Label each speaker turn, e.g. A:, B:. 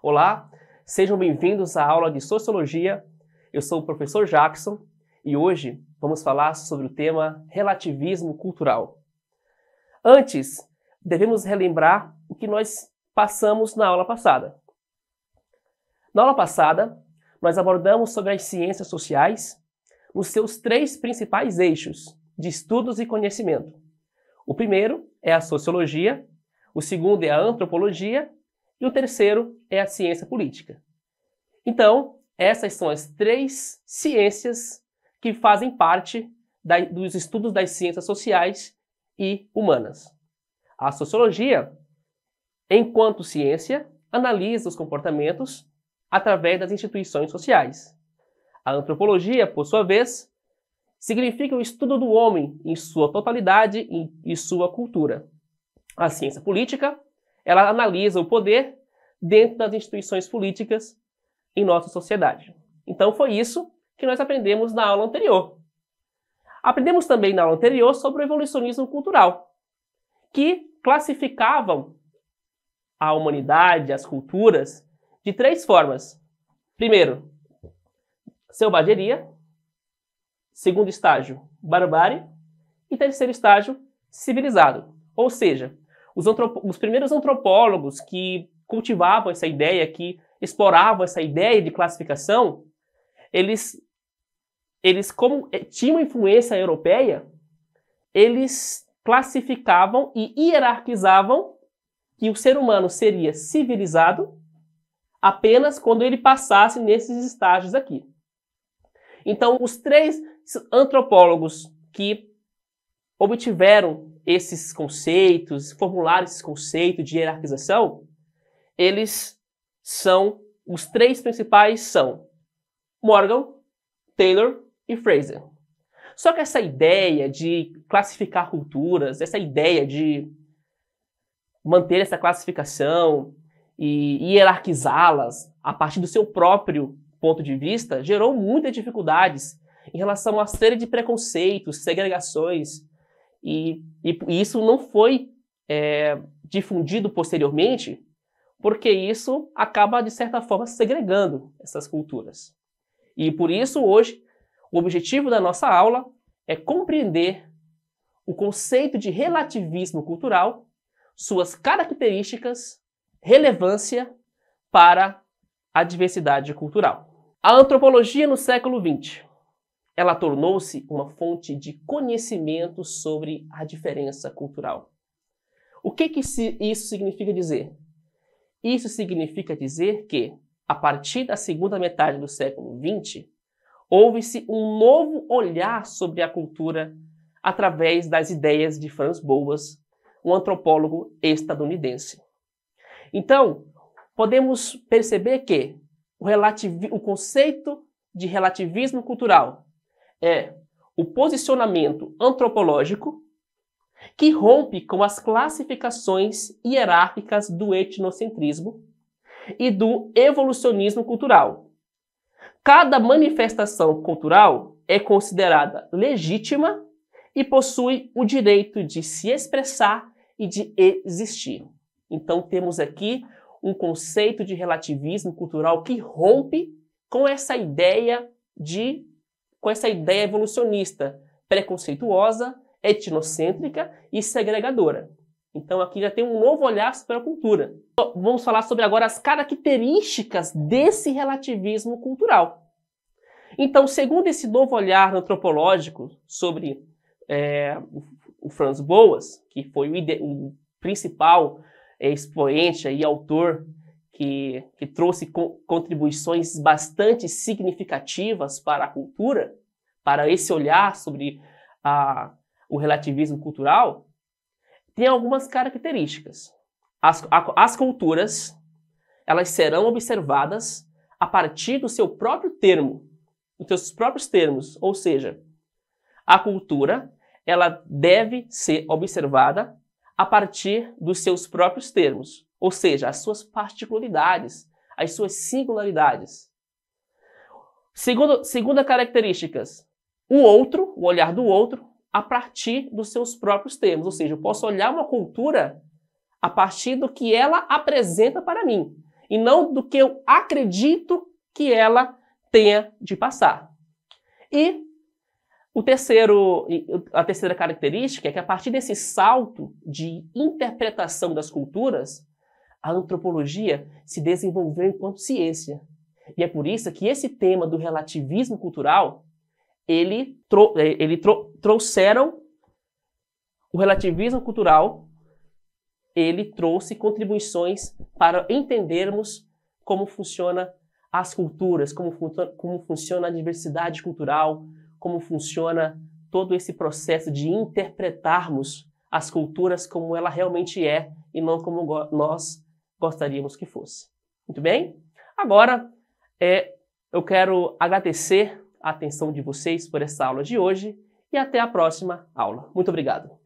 A: Olá, sejam bem-vindos à aula de Sociologia. Eu sou o professor Jackson e hoje vamos falar sobre o tema relativismo cultural. Antes, devemos relembrar o que nós passamos na aula passada. Na aula passada, nós abordamos sobre as ciências sociais nos seus três principais eixos de estudos e conhecimento. O primeiro é a sociologia, o segundo é a antropologia e o terceiro é a ciência política. Então, essas são as três ciências que fazem parte dos estudos das ciências sociais e humanas. A sociologia, enquanto ciência, analisa os comportamentos através das instituições sociais. A antropologia, por sua vez, significa o estudo do homem em sua totalidade e sua cultura. A ciência política, ela analisa o poder dentro das instituições políticas em nossa sociedade. Então foi isso que nós aprendemos na aula anterior. Aprendemos também na aula anterior sobre o evolucionismo cultural, que classificavam a humanidade, as culturas, de três formas. Primeiro, selvageria. Segundo estágio, barbárie. E terceiro estágio, civilizado. Ou seja, os primeiros antropólogos que cultivavam essa ideia, que exploravam essa ideia de classificação, eles como tinham influência europeia, eles classificavam e hierarquizavam que o ser humano seria civilizado apenas quando ele passasse nesses estágios aqui. Então, os três antropólogos que obtiveram esses conceitos, formularam esses conceitos de hierarquização, os três principais são Morgan, Taylor e Fraser. Só que essa ideia de classificar culturas, essa ideia de manter essa classificação e hierarquizá-las a partir do seu próprio ponto de vista, gerou muitas dificuldades em relação a uma série de preconceitos, segregações, e isso não foi difundido posteriormente, porque isso acaba, de certa forma, segregando essas culturas. E por isso, hoje, o objetivo da nossa aula é compreender o conceito de relativismo cultural, suas características, relevância para a diversidade cultural. A antropologia no século XX, ela tornou-se uma fonte de conhecimento sobre a diferença cultural. O que isso significa dizer? Isso significa dizer que, a partir da segunda metade do século XX, houve-se um novo olhar sobre a cultura através das ideias de Franz Boas, um antropólogo estadunidense. Então, podemos perceber que o conceito de relativismo cultural é o posicionamento antropológico que rompe com as classificações hierárquicas do etnocentrismo e do evolucionismo cultural. Cada manifestação cultural é considerada legítima e possui o direito de se expressar e de existir. Então temos aqui um conceito de relativismo cultural que rompe com essa ideia evolucionista, preconceituosa, etnocêntrica e segregadora. Então aqui já tem um novo olhar sobre a cultura. Vamos falar sobre agora as características desse relativismo cultural. Então, segundo esse novo olhar antropológico sobre o Franz Boas, que foi o principal expoente e autor que trouxe contribuições bastante significativas para a cultura, para esse olhar sobre o relativismo cultural, tem algumas características. As culturas, elas serão observadas a partir do seu próprio termo, dos seus próprios termos, ou seja, a cultura, ela deve ser observada a partir dos seus próprios termos, ou seja, as suas particularidades, as suas singularidades. Segunda característica, o olhar do outro, a partir dos seus próprios termos. Ou seja, eu posso olhar uma cultura a partir do que ela apresenta para mim. e não do que eu acredito que ela tenha de passar. E a terceira característica é que a partir desse salto de interpretação das culturas, a antropologia se desenvolveu enquanto ciência. E é por isso que esse tema do relativismo cultural, trouxeram o relativismo cultural, ele trouxe contribuições para entendermos como funciona as culturas, como funciona a diversidade cultural, como funciona todo esse processo de interpretarmos as culturas como ela realmente é e não como nós gostaríamos que fosse. Muito bem? Agora, eu quero agradecer a atenção de vocês por essa aula de hoje e até a próxima aula. Muito obrigado.